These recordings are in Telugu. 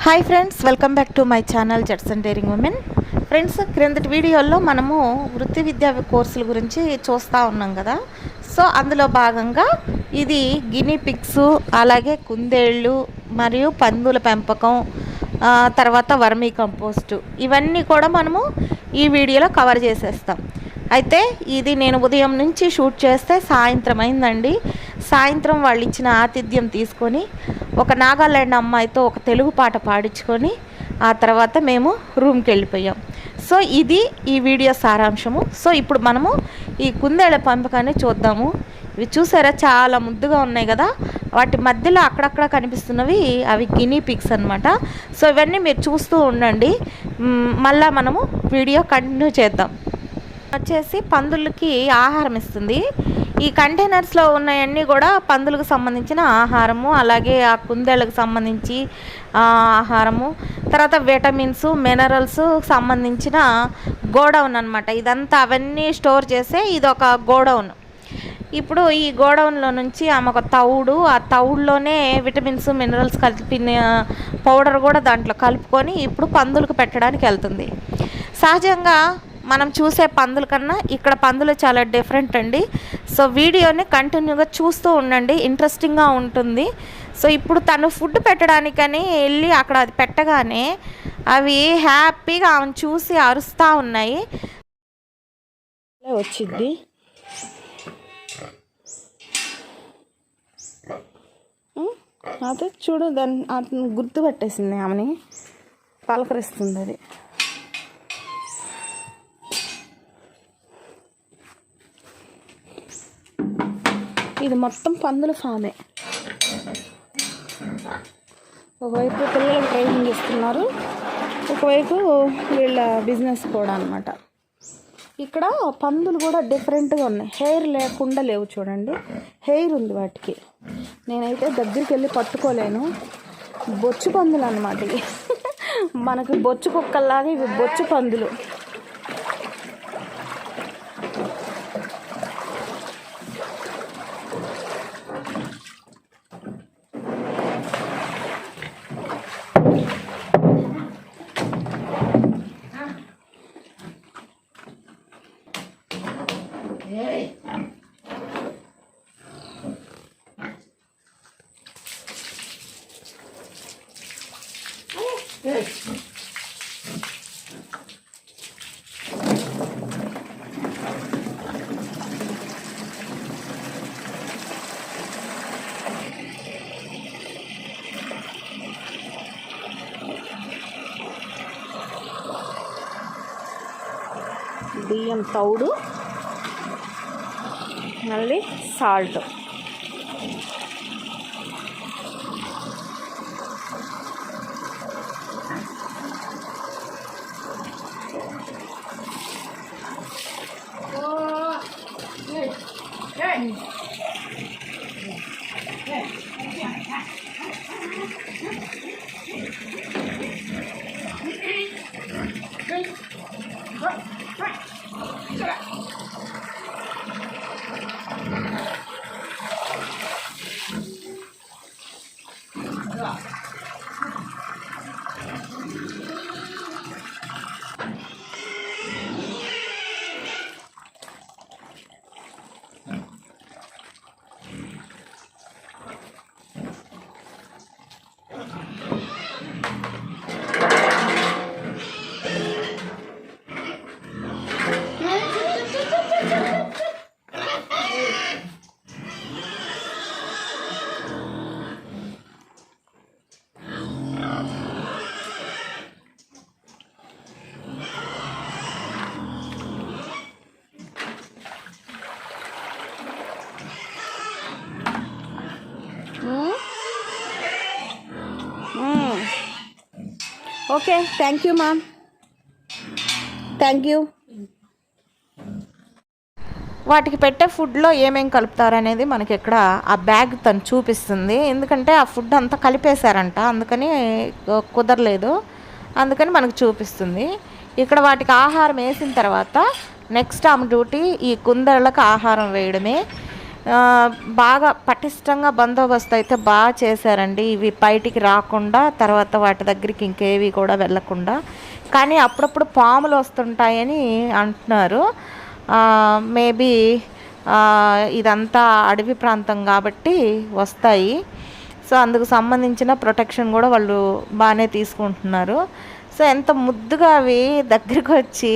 Hi friends, welcome back to my channel guts and daring women. Friends, క్రిందటి వీడియోలో మనము వృత్తి విద్యా కోర్సుల గురించి చూస్తూ ఉన్నాం కదా. సో అందులో భాగంగా ఇది గినీ పిగ్స్, అలాగే కుందేళ్ళు మరియు పందుల పెంపకం, తర్వాత వర్మీ కంపోస్టు, ఇవన్నీ కూడా మనము ఈ వీడియోలో కవర్ చేసేస్తాం. అయితే ఇది నేను ఉదయం నుంచి షూట్ చేస్తే సాయంత్రం అయిందండి. సాయంత్రం వాళ్ళు ఇచ్చిన ఆతిథ్యం తీసుకొని ఒక నాగాలాండ్ అమ్మాయితో ఒక తెలుగు పాట పాడించుకొని ఆ తర్వాత మేము రూమ్కి వెళ్ళిపోయాం. సో ఇది ఈ వీడియో సారాంశము. సో ఇప్పుడు మనము ఈ కుందేళ్ళ పెంపకాన్ని చూద్దాము. ఇవి చూసారా, చాలా ముద్దుగా ఉన్నాయి కదా. వాటి మధ్యలో అక్కడక్కడ కనిపిస్తున్నవి అవి గినీ పిగ్స్ అనమాట. సో ఇవన్నీ మీరు చూస్తూ ఉండండి. మళ్ళీ మనము వీడియో కంటిన్యూ చేద్దాం. వచ్చేసి పందులకి ఆహారం ఇస్తుంది. ఈ కంటైనర్స్లో ఉన్నాయన్నీ కూడా పందులకు సంబంధించిన ఆహారము, అలాగే ఆ కుందేళ్ళకు సంబంధించి ఆహారము, తర్వాత విటమిన్స్, మినరల్స్ సంబంధించిన గోడౌన్ అనమాట. ఇదంతా అవన్నీ స్టోర్ చేసే ఇది ఒక గోడౌన్. ఇప్పుడు ఈ గోడౌన్లో నుంచి ఆమె ఒక తౌడు, ఆ తౌడులోనే విటమిన్స్, మినరల్స్ కలిపిన పౌడర్ కూడా దాంట్లో కలుపుకొని ఇప్పుడు పందులకు పెట్టడానికి వెళ్తుంది. సహజంగా మనం చూసే పందుల కన్నా ఇక్కడ పందులు చాలా డిఫరెంట్ అండి. సో వీడియోని కంటిన్యూగా చూస్తూ ఉండండి, ఇంట్రెస్టింగ్గా ఉంటుంది. సో ఇప్పుడు తను ఫుడ్ పెట్టడానికని వెళ్ళి అక్కడ అది పెట్టగానే అవి హ్యాపీగా ఆమెను చూసి అరుస్తూ ఉన్నాయి. వచ్చింది అదే చూడు, దాన్ని గుర్తుపట్టేసింది, ఆమెని పలకరిస్తుంది. అది ఇది మొత్తం పందుల ఫామే. ఒకవైపు పిల్లలకు ట్రైనింగ్ ఇస్తున్నారు, ఒకవైపు వీళ్ళ బిజినెస్ కూడా అనమాట. ఇక్కడ పందులు కూడా డిఫరెంట్గా ఉన్నాయి. హెయిర్ లేకుండా లేవు, చూడండి. హెయిర్ ఉంది వాటికి. నేనైతే దగ్గరికి వెళ్ళి పట్టుకోలేను. బొచ్చు పందులు అన్నమాట ఇవి. మనకి బొచ్చు కుక్కల్లాగా ఇవి బొచ్చు పందులు. బియ్యం తౌడు, మళ్ళీ salt. Okay, thank you ma'am, thank you. వాటికి పెట్టే ఫుడ్లో ఏమేమి కలుపుతారు అనేది మనకి ఇక్కడ ఆ బ్యాగ్ తను చూపిస్తుంది. ఎందుకంటే ఆ ఫుడ్ అంతా కలిపేశారంట, అందుకని కుదరలేదు, అందుకని మనకు చూపిస్తుంది. ఇక్కడ వాటికి ఆహారం వేసిన తర్వాత నెక్స్ట్ ఆమె డ్యూటీ ఈ కుందేళ్ళకి ఆహారం వేయడమే. బాగా పటిష్టంగా బందోబస్తు అయితే బాగా చేశారండి. ఇవి బయటికి రాకుండా, తర్వాత వాటి దగ్గరికి ఇంకేవి కూడా వెళ్ళకుండా. కానీ అప్పుడప్పుడు పాములు వస్తుంటాయని అంటున్నారు. మేబీ ఇదంతా అడవి ప్రాంతం కాబట్టి వస్తాయి. సో అందుకు సంబంధించిన ప్రొటెక్షన్ కూడా వాళ్ళు బాగానే తీసుకుంటున్నారు. సో ఎంత ముద్దుగా అవి దగ్గరికి వచ్చి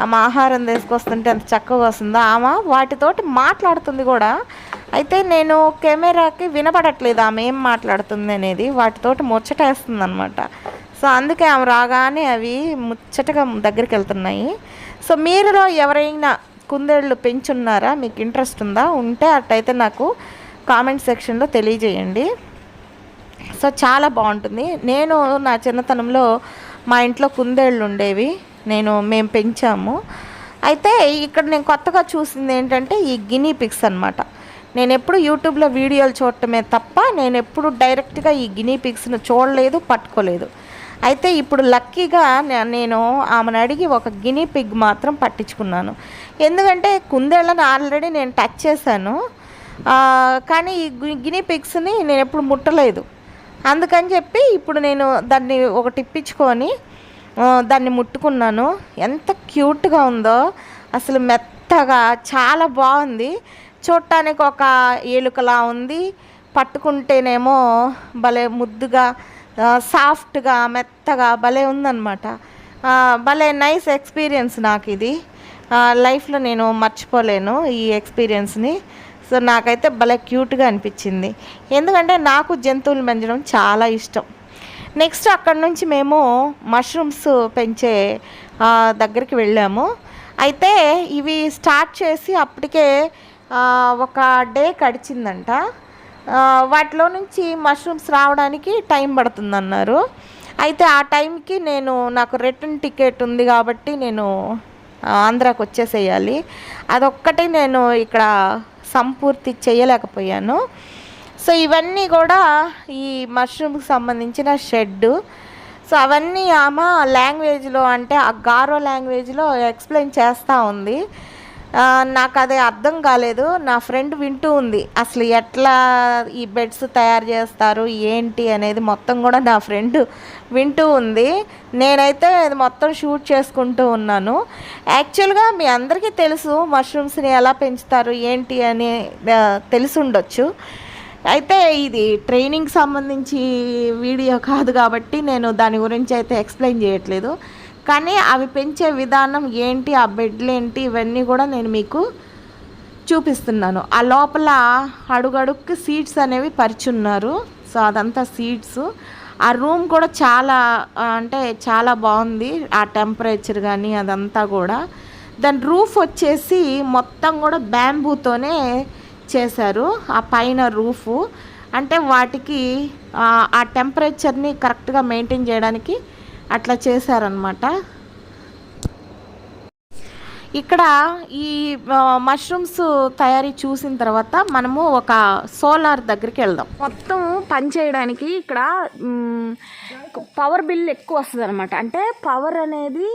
ఆమె ఆహారం తీసుకొస్తుంటే ఎంత చక్కగా వస్తుందో. ఆమె వాటితోటి మాట్లాడుతుంది కూడా. అయితే నేను కెమెరాకి వినపడట్లేదు ఆమె ఏం మాట్లాడుతుంది అనేది, వాటితోటి ముచ్చటేస్తుంది అనమాట. సో అందుకే ఆమె రాగానే అవి ముచ్చటగా దగ్గరికి వెళ్తున్నాయి. సో మీరులో ఎవరైనా కుందేళ్ళు పెంచున్నారా, మీకు ఇంట్రెస్ట్ ఉందా? ఉంటే అట్టయితే నాకు కామెంట్ సెక్షన్లో తెలియజేయండి. సో చాలా బాగుంటుంది. నేను నా చిన్నతనంలో మా ఇంట్లో కుందేళ్ళు ఉండేవి, మేము పెంచాము. అయితే ఇక్కడ నేను కొత్తగా చూసింది ఏంటంటే ఈ గినీ పిగ్స్ అనమాట. నేను ఎప్పుడు యూట్యూబ్లో వీడియోలు చూడటమే తప్ప నేను ఎప్పుడు డైరెక్ట్గా ఈ గినీ పిగ్స్ను చూడలేదు, పట్టుకోలేదు. అయితే ఇప్పుడు లక్కీగా నేను ఆమెను అడిగి ఒక గినీ పిగ్ మాత్రం పట్టించుకున్నాను. ఎందుకంటే కుందేళ్ళని ఆల్రెడీ నేను టచ్ చేశాను, కానీ ఈ గినీ పిగ్స్ని నేను ఎప్పుడు ముట్టలేదు. అందుకని చెప్పి ఇప్పుడు నేను దాన్ని ఒకటి ఇప్పించుకొని దాన్ని ముట్టుకున్నాను. ఎంత క్యూట్గా ఉందో అసలు, మెత్తగా చాలా బాగుంది. చూడటానికి ఒక ఏలుకలా ఉంది, పట్టుకుంటేనేమో భలే ముద్దుగా సాఫ్ట్గా మెత్తగా భలే ఉందన్నమాట. భలే నైస్ ఎక్స్పీరియన్స్ నాకు ఇది. లైఫ్లో నేను మర్చిపోలేను ఈ ఎక్స్పీరియన్స్ని. సో నాకైతే భలే క్యూట్గా అనిపించింది, ఎందుకంటే నాకు జంతువులు పెంచడం చాలా ఇష్టం. నెక్స్ట్ అక్కడ నుంచి మేము మష్రూమ్స్ పెంచే దగ్గరికి వెళ్ళాము. అయితే ఇవి స్టార్ట్ చేసి అప్పటికే ఒక డే గడిచిందంట. వాటిలో నుంచి మష్రూమ్స్ రావడానికి టైం పడుతుందన్నారు. అయితే ఆ టైంకి నాకు రిటర్న్ టికెట్ ఉంది కాబట్టి నేను ఆంధ్రాకి వచ్చేసేయాలి. అదొక్కటి నేను ఇక్కడ సంపూర్తి చేయలేకపోయాను. సో ఇవన్నీ కూడా ఈ మష్రూమ్కి సంబంధించిన షెడ్. సో అవన్నీ ఆమె లాంగ్వేజ్లో, అంటే ఆ గారో లాంగ్వేజ్లో ఎక్స్ప్లెయిన్ చేస్తూ ఉంది. నాకు అది అర్థం కాలేదు. నా ఫ్రెండ్ వింటూ ఉంది, అసలు ఎట్లా ఈ బెడ్స్ తయారు చేస్తారు ఏంటి అనేది మొత్తం కూడా నా ఫ్రెండ్ వింటూ ఉంది. నేనైతే ఇది మొత్తం షూట్ చేసుకుంటూ ఉన్నాను. యాక్చువల్గా మీ అందరికీ తెలుసు మష్రూమ్స్ని ఎలా పెంచుతారు ఏంటి అని తెలిసి ఉండొచ్చు. అయితే ఇది ట్రైనింగ్ సంబంధించి వీడియో కాదు కాబట్టి నేను దాని గురించి అయితే ఎక్స్ప్లెయిన్ చేయట్లేదు. కానీ అవి పెంచే విధానం ఏంటి, ఆ బెడ్లు ఏంటి, ఇవన్నీ కూడా నేను మీకు చూపిస్తున్నాను. ఆ లోపల అడుగడుక్కి సీట్స్ అనేవి పరిచున్నారు. సో అదంతా సీట్స్. ఆ రూమ్ కూడా చాలా బాగుంది. ఆ టెంపరేచర్ కానీ అదంతా కూడా. దాని రూఫ్ వచ్చేసి మొత్తం కూడా బ్యాంబూతోనే చేశారు. ఆ పైన రూఫు అంటే వాటికి ఆ టెంపరేచర్ని కరెక్ట్గా మెయింటైన్ చేయడానికి అట్లా చేశారనమాట. ఇక్కడ ఈ మష్రూమ్స్ తయారీ చూసిన తర్వాత మనము ఒక సోలార్ దగ్గరికి వెళ్దాం. మొత్తం పని చేయడానికి ఇక్కడ పవర్ బిల్ ఎక్కువ వస్తుంది అనమాట. అంటే పవర్ అనేది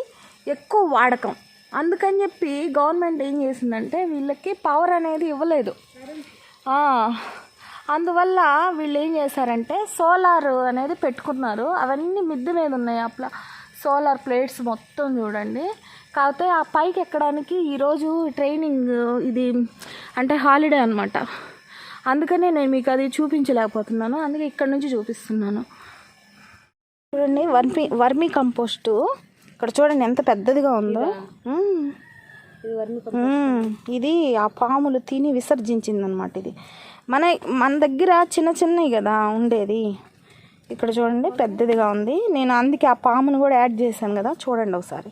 ఎక్కువ వాడకం. అందుకని చెప్పి గవర్నమెంట్ ఏం చేసిందంటే వీళ్ళకి పవర్ అనేది ఇవ్వలేదు. అందువల్ల వీళ్ళు ఏం చేశారంటే సోలార్ అనేది పెట్టుకున్నారు. అవన్నీ మిద్దె మీద ఉన్నాయి. అట్లా సోలార్ ప్లేట్స్ మొత్తం చూడండి. కాకపోతే ఆ పైకి ఎక్కడానికి ఈరోజు ట్రైనింగ్ ఇది అంటే హాలిడే అనమాట. అందుకనే నేను మీకు అది చూపించలేకపోతున్నాను. అందుకే ఇక్కడ నుంచి చూపిస్తున్నాను. చూడండి వర్మీ కంపోస్టు. ఇక్కడ చూడండి ఎంత పెద్దదిగా ఉందో. ఇది ఆ పాములు తిని విసర్జించింది అనమాట. ఇది మన దగ్గర చిన్నవి కదా ఉండేది. ఇక్కడ చూడండి పెద్దదిగా ఉంది. నేను అందుకే ఆ పామును కూడా యాడ్ చేశాను కదా, చూడండి ఒకసారి.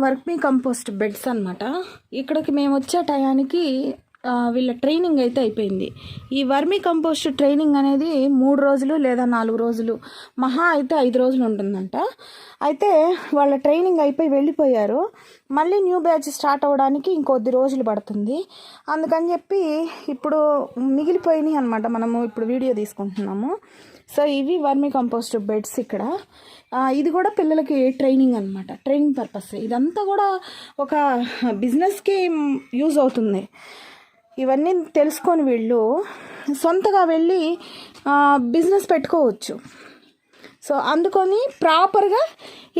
వర్మీ కంపోస్ట్ బెడ్స్ అనమాట. ఇక్కడికి మేము వచ్చే టయానికి వీళ్ళ ట్రైనింగ్ అయితే అయిపోయింది. ఈ వర్మీ కంపోస్ట్ ట్రైనింగ్ అనేది 3 రోజులు లేదా 4 రోజులు, మహా అయితే 5 రోజులు ఉంటుందంట. అయితే వాళ్ళ ట్రైనింగ్ అయిపోయి వెళ్ళిపోయారు. మళ్ళీ న్యూ బ్యాచ్ స్టార్ట్ అవ్వడానికి ఇంకొద్ది రోజులు పడుతుంది. అందుకని చెప్పి ఇప్పుడు మిగిలిపోయినాయి అనమాట. మనము ఇప్పుడు వీడియో తీసుకుంటున్నాము. సో ఇవి వర్మీ కంపోస్ట్ బెడ్స్. ఇక్కడ ఇది కూడా పిల్లలకి ట్రైనింగ్ అనమాట, ట్రైనింగ్ పర్పస్. ఇదంతా కూడా ఒక బిజినెస్కి యూజ్ అవుతుంది. ఇవన్నీ తెలుసుకొని వీళ్ళు సొంతగా వెళ్ళి బిజినెస్ పెట్టుకోవచ్చు. సో అందుకని ప్రాపర్గా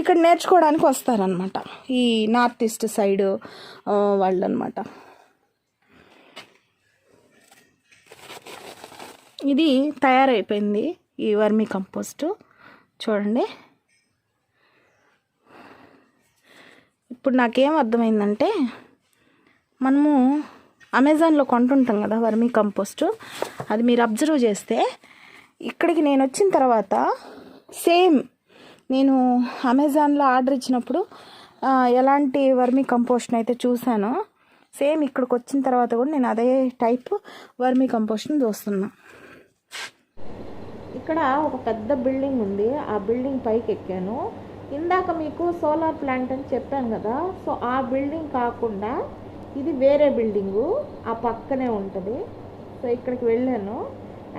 ఇక్కడ నేర్చుకోవడానికి వస్తారనమాట ఈ నార్త్ ఈస్ట్ సైడ్ వాళ్ళు అనమాట. ఇది తయారైపోయింది ఈ వర్మీ కంపోస్ట్ చూడండి. ఇప్పుడు నాకేం అర్థమైందంటే, మనము అమెజాన్లో కొంటుంటాం కదా వర్మీ కంపోస్ట్, అది మీరు అబ్జర్వ్ చేస్తే ఇక్కడికి నేను వచ్చిన తర్వాత సేమ్ నేను అమెజాన్లో ఆర్డర్ ఇచ్చినప్పుడు ఎలాంటి వర్మీ కంపోస్ట్ని అయితే చూసానో సేమ్ ఇక్కడికి వచ్చిన తర్వాత కూడా నేను అదే టైప్ వర్మీ కంపోస్ట్ని చూస్తున్నా. ఇక్కడ ఒక పెద్ద బిల్డింగ్ ఉంది, ఆ బిల్డింగ్ పైకి ఎక్కాను. ఇందాక మీకు సోలార్ ప్లాంట్ అని చెప్పాను కదా, సో ఆ బిల్డింగ్ కాకుండా ఇది వేరే బిల్డింగు, ఆ పక్కనే ఉంటుంది. సో ఇక్కడికి వెళ్ళాను.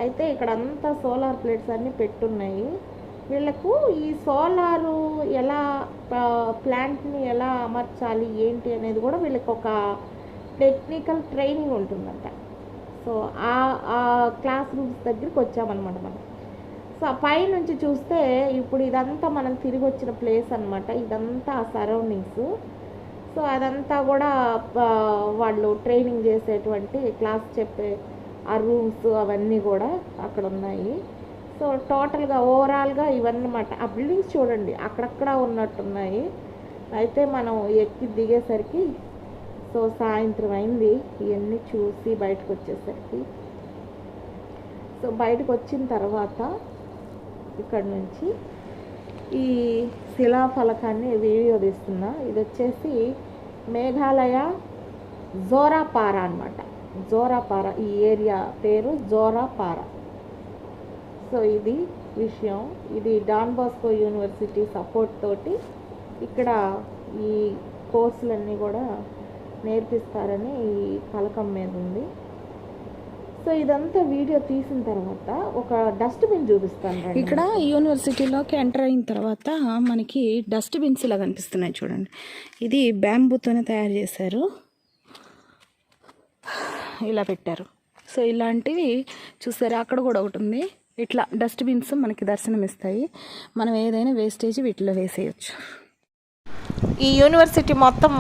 అయితే ఇక్కడ అంతా సోలార్ ప్లేట్స్ అన్నీ పెట్టున్నాయి. వీళ్ళకు ఈ సోలారు ఎలా ప్లాంట్ని ఎలా అమర్చాలి ఏంటి అనేది కూడా వీళ్ళకి ఒక టెక్నికల్ ట్రైనింగ్ ఉంటుందంట. సో ఆ క్లాస్ రూమ్స్ దగ్గరికి వచ్చామన్నమాట మనం. సో పైనుంచి చూస్తే ఇప్పుడు ఇదంతా మనం తిరిగి వచ్చిన ప్లేస్ అనమాట, ఇదంతా ఆ సరౌండింగ్స్. సో అదంతా కూడా వాళ్ళు ట్రైనింగ్ చేసేటువంటి క్లాస్ చెప్పే ఆ రూమ్స్ అవన్నీ కూడా అక్కడ ఉన్నాయి. సో టోటల్గా ఓవరాల్గా ఇవన్నీ అన్నమాట. ఆ బిల్డింగ్స్ చూడండి అక్కడక్కడ ఉన్నట్టున్నాయి. అయితే మనం ఎక్కి దిగేసరికి సో సాయంత్రం అయింది. ఇవన్నీ చూసి బయటకు వచ్చేసరికి, సో బయటకు వచ్చిన తర్వాత ఇక్కడ నుంచి ఈ శిలాఫలకాన్ని వీడియో తీస్తున్నా. ఇది వచ్చేసి మేఘాలయ జోరాపారా అనమాట. జోరాపారా, ఈ ఏరియా పేరు జోరాపారా. సో ఇది విషయం. ఇది డాన్ బాస్కో యూనివర్సిటీ సపోర్ట్ తోటి ఇక్కడ ఈ కోర్సులన్నీ కూడా నేర్పిస్తారని ఈ పలకం మీద ఉంది. సో ఇదంతా వీడియో తీసిన తర్వాత ఒక డస్ట్బిన్ చూపిస్తాను. ఇక్కడ యూనివర్సిటీలోకి ఎంటర్ అయిన తర్వాత మనకి డస్ట్బిన్స్ ఇలా కనిపిస్తున్నాయి చూడండి. ఇది బ్యాంబూతోనే తయారు చేశారు, ఇలా పెట్టారు. సో ఇలాంటివి చూసారా, అక్కడ కూడా ఒకటి ఉంది. ఇట్లా డస్ట్బిన్స్ మనకి దర్శనం ఇస్తాయి. మనం ఏదైనా వేస్టేజ్ వీటిలో వేసేయచ్చు. ఈ యూనివర్సిటీ మొత్తం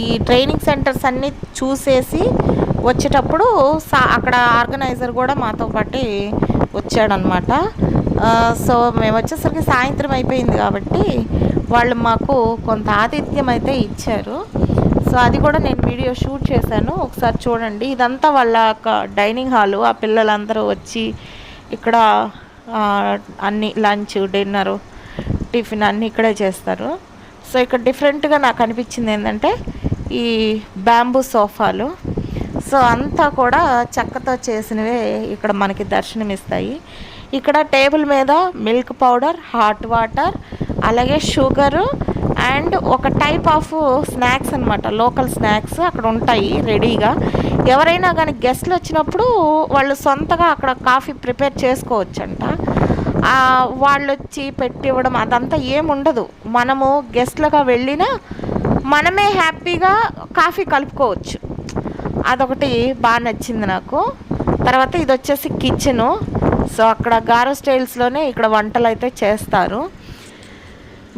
ఈ ట్రైనింగ్ సెంటర్స్ అన్నీ చూసేసి వచ్చేటప్పుడు అక్కడ ఆర్గనైజర్ కూడా మాతో పాటు వచ్చాడనమాట. సో మేము వచ్చేసరికి సాయంత్రం అయిపోయింది కాబట్టి వాళ్ళు మాకు కొంత ఆతిథ్యం అయితే ఇచ్చారు. సో అది కూడా నేను వీడియో షూట్ చేశాను, ఒకసారి చూడండి. ఇదంతా వాళ్ళ డైనింగ్ హాలు. ఆ పిల్లలందరూ వచ్చి ఇక్కడ అన్ని లంచ్, డిన్నరు, టిఫిన్ అన్నీ ఇక్కడే చేస్తారు. సో ఇక్కడ డిఫరెంట్గా నాకు అనిపించింది ఏంటంటే ఈ బ్యాంబూ సోఫాలు. సో అంతా కూడా చెక్కతో చేసినవే ఇక్కడ మనకి దర్శనమిస్తాయి. ఇక్కడ టేబుల్ మీద మిల్క్ పౌడర్, హాట్ వాటర్, అలాగే షుగరు అండ్ ఒక టైప్ ఆఫ్ స్నాక్స్ అనమాట, లోకల్ స్నాక్స్ అక్కడ ఉంటాయి రెడీగా. ఎవరైనా కానీ గెస్ట్లు వచ్చినప్పుడు వాళ్ళు సొంతగా అక్కడ కాఫీ ప్రిపేర్ చేసుకోవచ్చంట. వాళ్ళు వచ్చి పెట్టి ఇవ్వడం అదంతా ఏముండదు. మనము గెస్ట్లుగా వెళ్ళినా మనమే హ్యాపీగా కాఫీ కలుపుకోవచ్చు. అదొకటి బాగా నచ్చింది నాకు. తర్వాత ఇది వచ్చేసి కిచెను. సో అక్కడ గారో స్టైల్స్లోనే ఇక్కడ వంటలు అయితే చేస్తారు.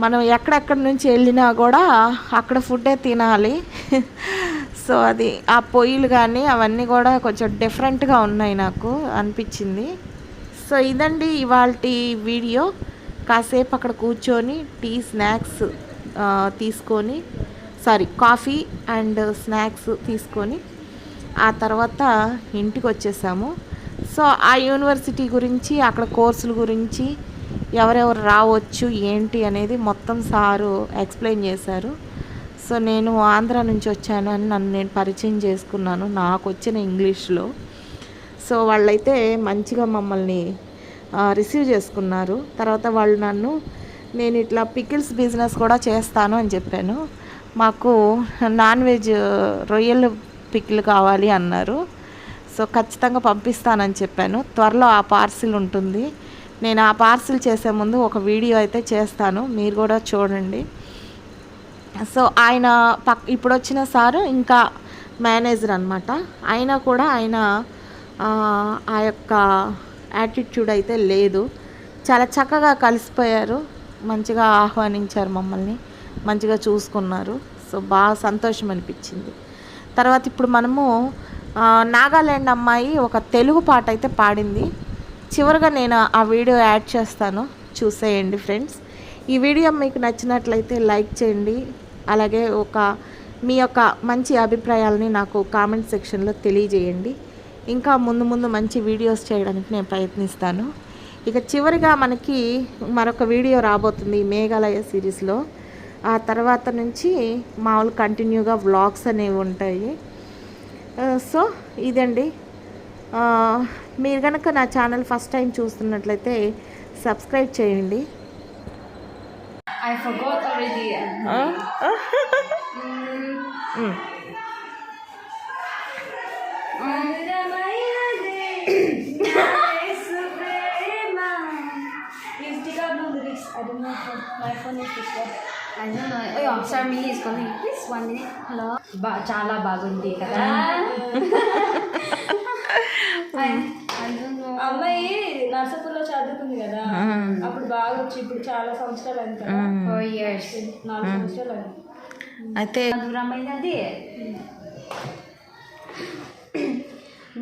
మనం ఎక్కడెక్కడి నుంచి వెళ్ళినా కూడా అక్కడ ఫుడ్డే తినాలి. సో అది ఆ పొయ్యిలు కానీ అవన్నీ కూడా కొంచెం డిఫరెంట్గా ఉన్నాయి నాకు అనిపించింది. సో ఇదండి ఇవాల్టి వీడియో. కాసేపు అక్కడ కూర్చొని టీ స్నాక్స్ తీసుకొని కాఫీ అండ్ స్నాక్స్ తీసుకొని ఆ తర్వాత ఇంటికి వచ్చేసాము. సో ఆ యూనివర్సిటీ గురించి, అక్కడ కోర్సుల గురించి, ఎవరెవరు రావచ్చు ఏంటి అనేది మొత్తం సారు ఎక్స్ప్లెయిన్ చేశారు. సో నేను ఆంధ్ర నుంచి వచ్చాను అని నన్ను నేను పరిచయం చేసుకున్నాను నాకు వచ్చిన ఇంగ్లీష్లో. సో వాళ్ళైతే మంచిగా మమ్మల్ని రిసీవ్ చేసుకున్నారు. తర్వాత వాళ్ళు నేను ఇట్లా పికిల్స్ బిజినెస్ కూడా చేస్తాను అని చెప్పాను. మాకు నాన్ వెజ్ రొయ్యలు పికిల్ కావాలి అన్నారు. సో ఖచ్చితంగా పంపిస్తానని చెప్పాను. త్వరలో ఆ పార్సిల్ ఉంటుంది. నేను ఆ పార్సిల్ చేసే ముందు ఒక వీడియో అయితే చేస్తాను, మీరు కూడా చూడండి. సో ఆయన ఇప్పుడు వచ్చిన సారు ఇంకా మేనేజర్ అనమాట. అయినా కూడా ఆయన ఆ యొక్క యాటిట్యూడ్ అయితే లేదు. చాలా చక్కగా కలిసిపోయారు, మంచిగా ఆహ్వానించారు మమ్మల్ని, మంచిగా చూసుకున్నారు. సో బాగా సంతోషం అనిపించింది. తర్వాత ఇప్పుడు మనము నాగాలాండ్ అమ్మాయి ఒక తెలుగు పాట అయితే పాడింది. చివరిగా నేను ఆ వీడియో యాడ్ చేస్తాను, చూసేయండి ఫ్రెండ్స్. ఈ వీడియో మీకు నచ్చినట్లయితే లైక్ చేయండి. అలాగే మీ యొక్క మంచి అభిప్రాయాలని నాకు కామెంట్ సెక్షన్లో తెలియజేయండి. ఇంకా ముందు మంచి వీడియోస్ చేయడానికి నేను ప్రయత్నిస్తాను. ఇక చివరిగా మనకి మరొక వీడియో రాబోతుంది ఈ మేఘాలయ సిరీస్లో. ఆ తర్వాత నుంచి మామూలు కంటిన్యూగా వ్లాగ్స్ అనేవి ఉంటాయి. సో ఇదండి. మీరు కనుక నా ఛానల్ ఫస్ట్ టైం చూస్తున్నట్లయితే సబ్స్క్రైబ్ చేయండి. I forgot already. I don't know. My phone is this one. I don't know. Oh, yeah. Sir Millie is calling. Please, 1 minute. Hello. Chala bagundi kada. I don't know. అమ్మాయి నర్సపూర్లో చదువుకుంది కదా, అప్పుడు బాగా వచ్చి ఇప్పుడు చాలా సంవత్సరాలు అయింది కదా. 4 years. 4 సంవత్సరాలు అయింది. అయితే మధురమైనది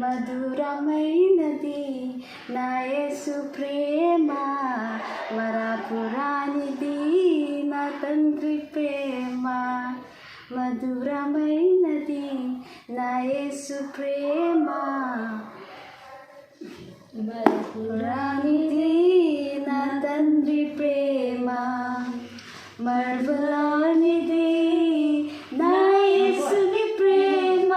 మధురమైనది నా యేసు ప్రేమ, మరపురానిది నా తండ్రి ప్రేమ. మధురమైనది నా యేసు ప్రేమ, మరపురానిది నా తండ్రి ప్రేమ. మరపురానిది నా యేసుని ప్రేమ,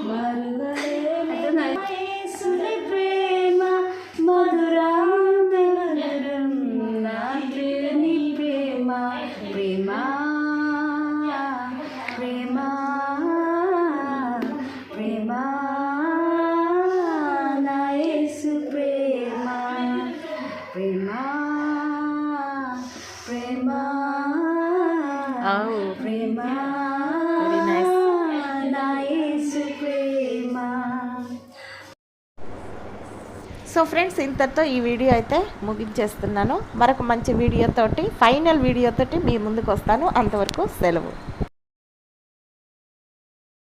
మరువలేని నా యేసుని ప్రేమ. మధురాంతరం నా ప్రియుని ప్రేమ, ప్రేమ ప్రేమ ప్రేమ నా యేసు ప్రేమ, ప్రేమ ప్రేమ ప్రేమ వెరీ నైస్. నా యేసు ప్రేమ. సో ఫ్రెండ్స్, ఇంతటితో ఈ వీడియో అయితే ముగించేస్తున్నాను. మరొక మంచి వీడియోతోటి, ఫైనల్ వీడియోతోటి మీ ముందుకు వస్తాను. అంతవరకు సెలవు.